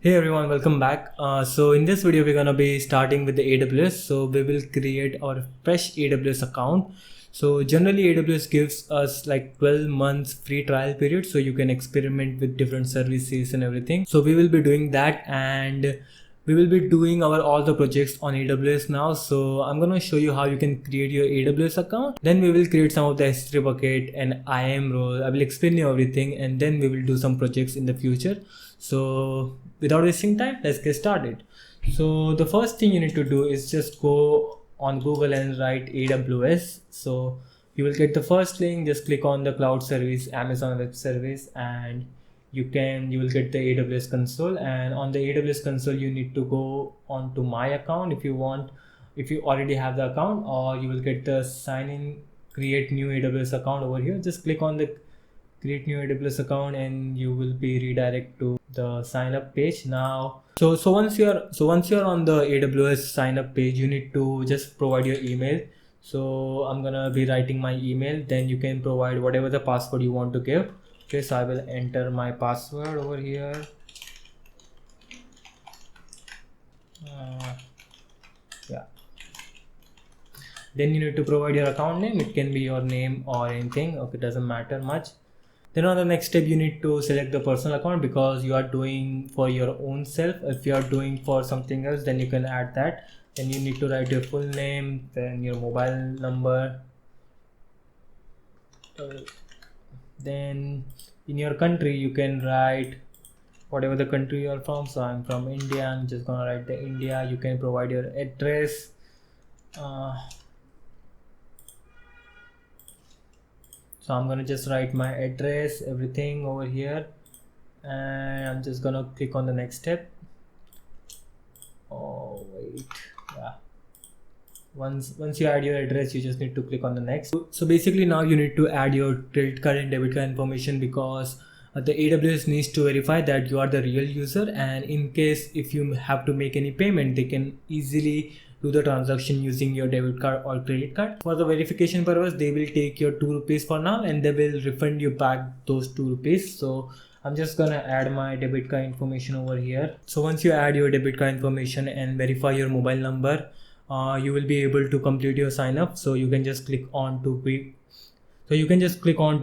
Hey everyone, welcome back. So in this video, we're gonna be starting with the AWS. So we will create our fresh AWS account. So generally AWS gives us like 12 months free trial period, so you can experiment with different services and everything. So we will be doing that, and we will be doing our all the projects on AWS now. So I'm gonna show you how you can create your AWS account. Then we will create some of the S3 bucket and IAM role. I will explain you everything, and then we will do some projects in the future. So without wasting time, let's get started. So the first thing you need to do is just go on Google and write AWS. So you will get the first link. Just click on the cloud service, Amazon Web Service, and you will get the AWS console. And on the AWS console, you need to go on to my account if you want, if you already have the account, or you will get the sign in, create new AWS account over here. Just click on the create new AWS account and you will be redirected to the sign up page. Now so once you're on the AWS sign up page, you need to just provide your email. So I'm gonna be writing my email, then you can provide whatever the password you want to give. Okay, so I will enter my password over here. Yeah, then you need to provide your account name. It can be your name or anything. Okay, doesn't matter much. Then on the next step, you need to select the personal account because you are doing for your own self. If you are doing for something else, then you can add that. Then you need to write your full name, then your mobile number. Then in your country, you can write whatever the country you are from. So I'm from India. I'm just gonna write the India. You can provide your address. So I'm gonna just write my address, everything over here, and I'm just gonna click on the next step. Oh wait, yeah. Once you add your address, you just need to click on the next. So basically now you need to add your credit card and debit card information because the AWS needs to verify that you are the real user, and in case if you have to make any payment, they can easily do the transaction using your debit card or credit card. For the verification purpose, they will take your 2 rupees for now and they will refund you back those 2 rupees. So I'm just gonna add my debit card information over here. So once you add your debit card information and verify your mobile number, you will be able to complete your sign up. So you can just click on to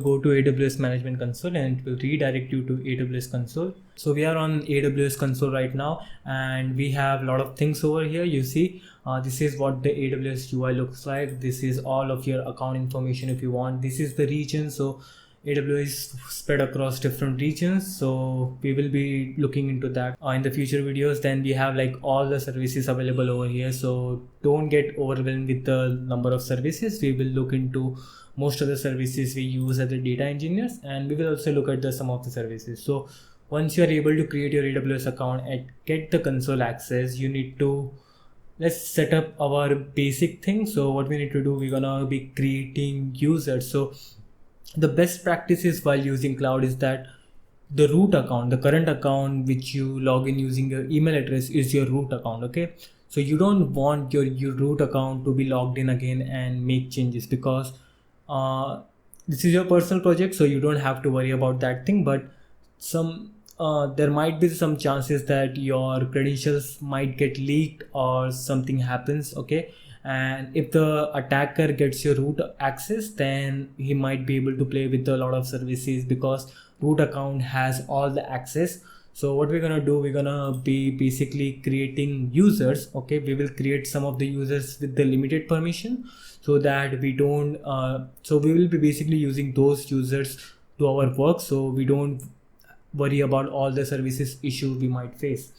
go to AWS Management Console and it will redirect you to AWS Console. So we are on AWS Console right now and we have a lot of things over here. You see, this is what the AWS UI looks like. This is all of your account information if you want. This is the region. So AWS is spread across different regions, so we will be looking into that in the future videos. Then we have like all the services available over here, so don't get overwhelmed with the number of services. We will look into most of the services we use as the data engineers, and we will also look at some of the services. So once you are able to create your AWS account and get the console access, you need to let's set up our basic thing. So what we need to do, we're gonna be creating users. So the best practices while using cloud is that the root account, the current account which you log in using your email address, is your root account. Okay, so you don't want your root account to be logged in again and make changes because this is your personal project, so you don't have to worry about that thing. But there might be some chances that your credentials might get leaked or something happens. Okay, and if the attacker gets your root access, then he might be able to play with a lot of services because root account has all the access. So what we're gonna do, we're gonna be basically creating users. Okay, we will create some of the users with the limited permission so that we don't so we will be basically using those users to our work, so we don't worry about all the services issue we might face.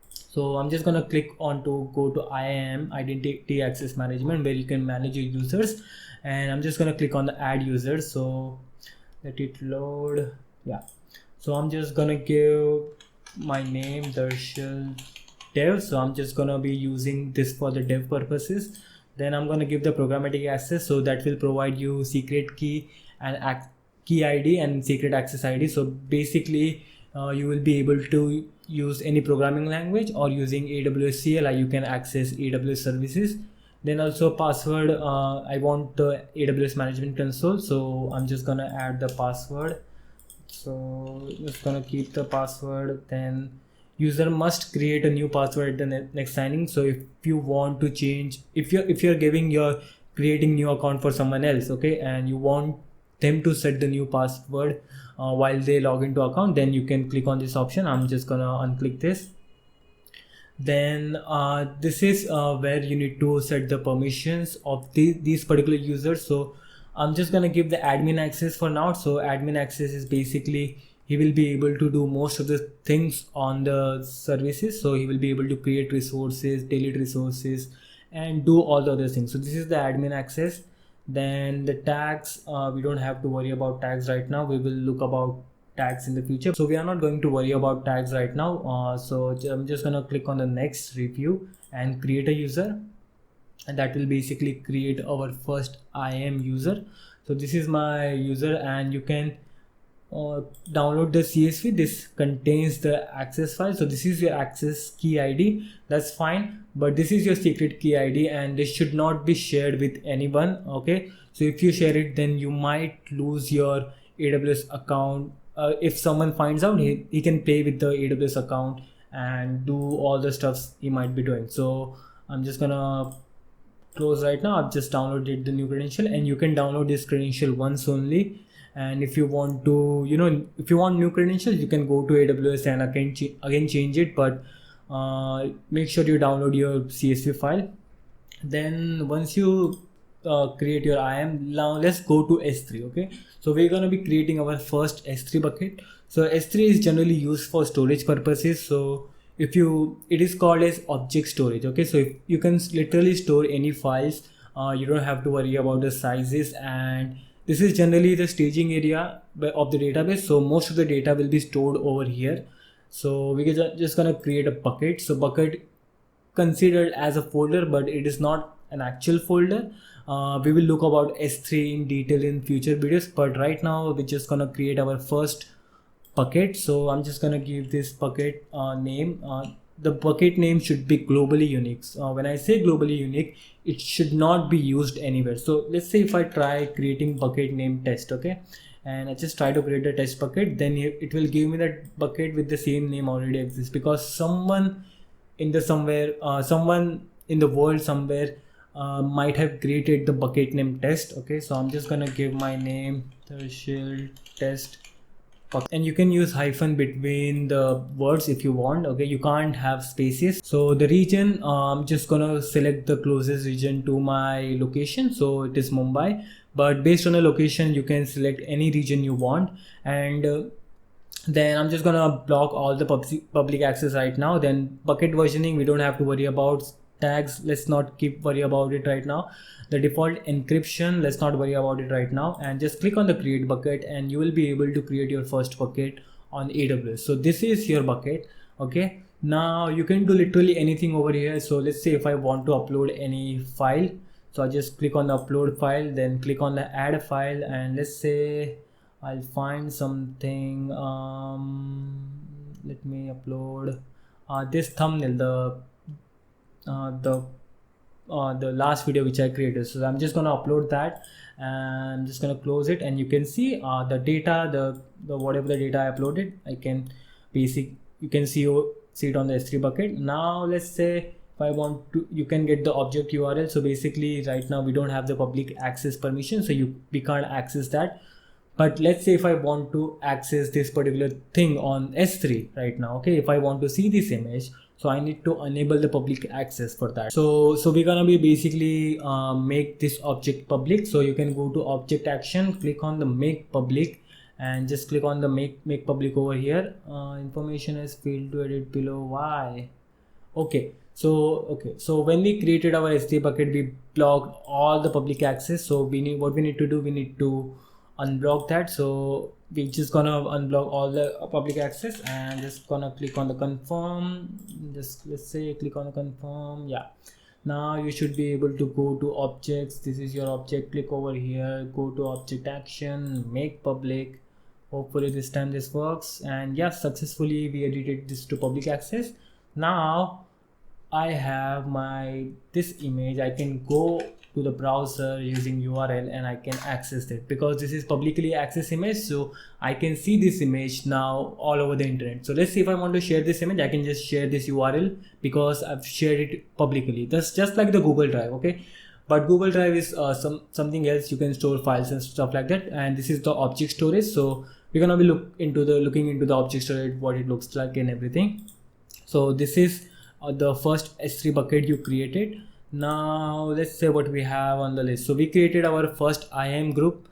So I'm just gonna click on to go to IAM, Identity Access Management, where you can manage your users, and I'm just gonna click on the add users. So let it load. Yeah, so I'm just gonna give my name Darshil Dev. So I'm just gonna be using this for the dev purposes. Then I'm gonna give the programmatic access, so that will provide you secret key and key ID and secret access ID. So basically you will be able to use any programming language, or using AWS CLI you can access AWS services. Then also password, I want the AWS Management Console, so I'm just gonna add the password. So just gonna keep the password. Then user must create a new password at the next signing. So if you want to change, if you're creating new account for someone else, okay, and you want them to set the new password while they log into account, then you can click on this option. I'm just gonna unclick this. Then this is where you need to set the permissions of these particular users. So I'm just gonna give the admin access for now. So admin access is basically he will be able to do most of the things on the services. So he will be able to create resources, delete resources, and do all the other things. So this is the admin access. Then the tags, we don't have to worry about tags right now. We will look about tags in the future, so we are not going to worry about tags right now. So I'm just gonna click on the next review and create a user, and that will basically create our first IAM user. So this is my user, and you can download the CSV. This contains the access file. So this is your access key ID, that's fine, but this is your secret key ID, and this should not be shared with anyone, okay? So if you share it, then you might lose your AWS account. If someone finds out, he can play with the AWS account and do all the stuffs he might be doing. So I'm just gonna close right now. I've just downloaded the new credential, and you can download this credential once only. And if you want to, if you want new credentials, you can go to AWS and again change it, but make sure you download your CSV file. Then once you create your IAM, now let's go to S3. Okay, so we're going to be creating our first S3 bucket. So S3 is generally used for storage purposes. So it is called as object storage. Okay, so if you can literally store any files, you don't have to worry about the sizes, and this is generally the staging area of the database. So most of the data will be stored over here. So we are just gonna create a bucket. So bucket considered as a folder, but it is not an actual folder. We will look about S3 in detail in future videos, but right now we're just gonna create our first bucket. So I'm just gonna give this bucket name. The bucket name should be globally unique. When I say globally unique, it should not be used anywhere. So let's say if I try creating bucket name test, okay, and I just try to create a test bucket, then it will give me that bucket with the same name already exists, because someone in the world somewhere might have created the bucket name test. Okay, so I'm just gonna give my name Tarshil test, and you can use hyphen between the words if you want. Okay, you can't have spaces. So the region, I'm just gonna select the closest region to my location. So it is Mumbai, but based on the location you can select any region you want. And then I'm just gonna block all the public access right now. Then bucket versioning, we don't have to worry about. Tags, let's not worry about it right now. The default encryption, let's not worry about it right now, and just click on the create bucket, and you will be able to create your first bucket on AWS. So this is your bucket. Okay, now you can do literally anything over here. So let's say if I want to upload any file, so I just click on the upload file, then click on the add file, and let's say I'll find something. Let me upload this thumbnail, the last video which I created. So I'm just going to upload that, and I'm just going to close it, and you can see the data, the whatever the data I uploaded, you can see it on the S3 bucket. Now let's say if I want to, you can get the object URL. So basically right now we don't have the public access permission, so we can't access that. But let's say if I want to access this particular thing on S3 right now, okay, if I want to see this image, so I need to enable the public access for that. So we're gonna be basically make this object public. So you can go to object action, click on the make public, and just click on the make public over here. Information is field to edit below. Why? Okay, so when we created our S3 bucket, we blocked all the public access. So we need to unblock that. So we're just gonna unblock all the public access, and just gonna click on the confirm. Just let's say click on the confirm. Yeah, now you should be able to go to objects. This is your object. Click over here, go to object action, make public. Hopefully this time this works, and yeah, successfully we edited this to public access. Now I have this image. I can go to the browser using URL and I can access it, because this is publicly access image, so I can see this image now all over the internet. So let's see, if I want to share this image, I can just share this URL because I've shared it publicly. That's just like the Google Drive, okay? But Google Drive is something else. You can store files and stuff like that, and this is the object storage. So we're gonna be looking into the object storage, what it looks like and everything. So this is the first S3 bucket you created. Now let's say what we have on the list. So we created our first IAM group.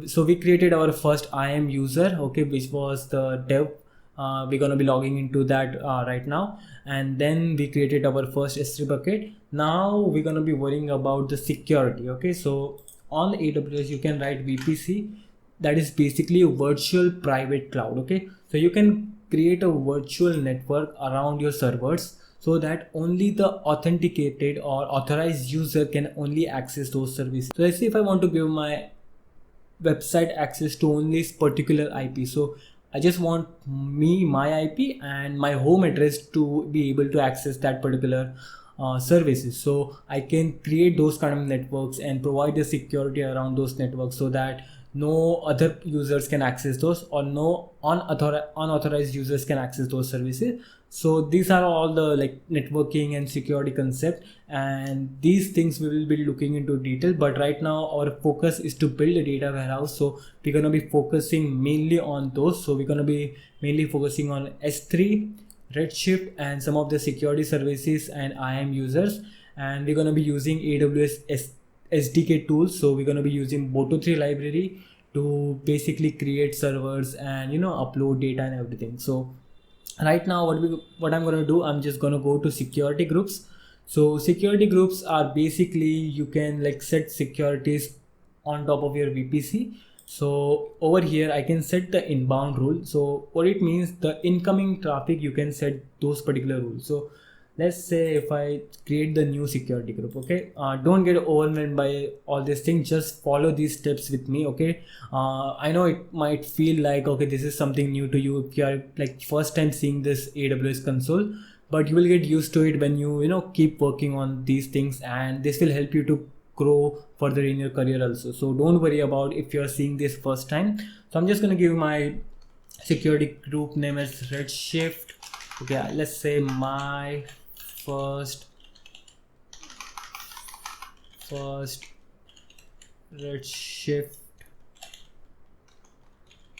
So we created our first IAM user, okay, which was the dev. We're gonna be logging into that right now, and then we created our first S3 bucket. Now we're gonna be worrying about the security, okay? So on AWS you can write VPC, that is basically a virtual private cloud, okay? So you can create a virtual network around your servers so that only the authenticated or authorized user can only access those services. So let's see, if I want to give my website access to only this particular IP, so I just want my IP and my home address to be able to access that particular services. So I can create those kind of networks and provide the security around those networks so that no other users can access those, or no unauthorized users can access those services. So these are all the like networking and security concept, and these things we will be looking into detail. But right now our focus is to build a data warehouse, so we're going to be focusing mainly on those. So we're going to be mainly focusing on S3, Redshift, and some of the security services and IAM users, and we're going to be using AWS SDK tools. So we're going to be using Boto3 library to basically create servers and upload data and everything. So right now what I'm going to do, I'm just going to go to security groups. So security groups are basically, you can like set securities on top of your VPC. So over here I can set the inbound rule. So what it means, the incoming traffic, you can set those particular rules. So let's say if I create the new security group, okay, don't get overwhelmed by all these things, just follow these steps with me, okay? I know it might feel like, okay, this is something new to you if you are like first time seeing this AWS console, but you will get used to it when you keep working on these things, and this will help you to grow further in your career also. So don't worry about if you're seeing this first time. So I'm just going to give my security group name as Redshift. Okay, let's say my first Redshift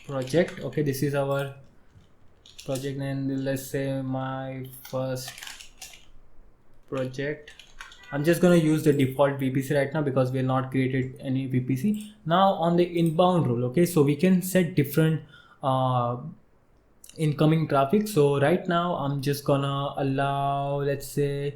project. Okay, this is our project name. Let's say my first project. I'm just going to use the default VPC right now because we have not created any VPC. Now on the inbound rule, okay, so we can set different incoming traffic. So right now I'm just gonna allow, let's say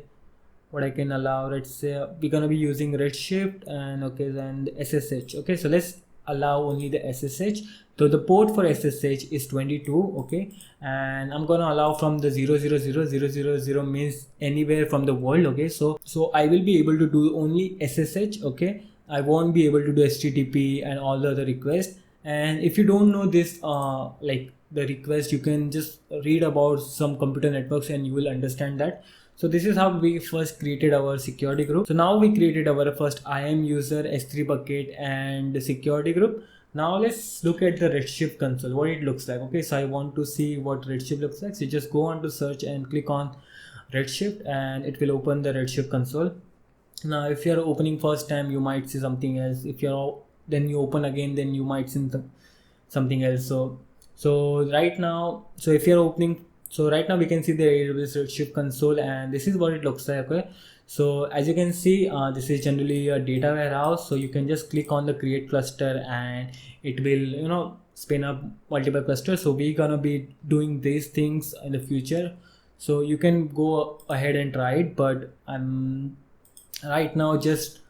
what I can allow, let's say we're gonna be using Redshift and okay, and SSH. Okay, so let's allow only the SSH. So the port for SSH is 22, okay, and I'm gonna allow from the 0000000 means anywhere from the world, okay. So I will be able to do only SSH, okay. I won't be able to do HTTP and all the other requests. And if you don't know this like the request, you can just read about some computer networks and you will understand that. So this is how we first created our security group. So now we created our first IAM user, S3 bucket, and the security group. Now let's look at the Redshift console, what it looks like. Okay, so I want to see what Redshift looks like. So you just go on to search and click on Redshift and it will open the Redshift console. Now if you're opening first time, you might see something else. If you're then you open again, then you might see something else. So right now, so if you're opening, so right now we can see the AWS Redshift console and this is what it looks like. Okay, so as you can see, this is generally a data warehouse. So you can just click on the create cluster and it will spin up multiple clusters. So we're gonna be doing these things in the future, so you can go ahead and try it, but right now just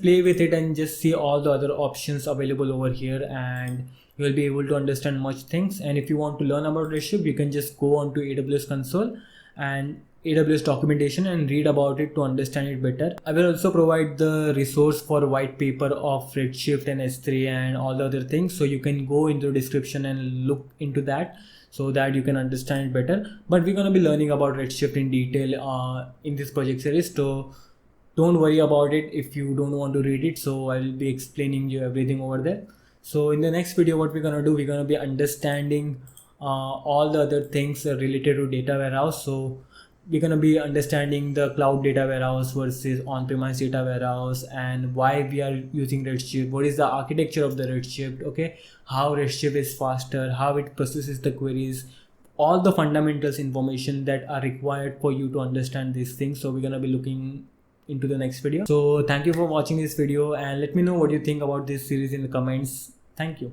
play with it and just see all the other options available over here, and you will be able to understand much things. And if you want to learn about Redshift, you can just go on to AWS console and AWS documentation and read about it to understand it better. I will also provide the resource for white paper of Redshift and S3 and all the other things, so you can go into the description and look into that so that you can understand it better. But we're going to be learning about Redshift in detail in this project series. So don't worry about it if you don't want to read it. So I'll be explaining you everything over there. So in the next video, what we're gonna do, we're gonna be understanding all the other things related to data warehouse. So we're gonna be understanding the cloud data warehouse versus on-premise data warehouse, and why we are using Redshift, what is the architecture of the Redshift, okay, how Redshift is faster, how it processes the queries, all the fundamentals information that are required for you to understand these things. So we're gonna be looking into the next video. So thank you for watching this video, and let me know what you think about this series in the comments. Thank you.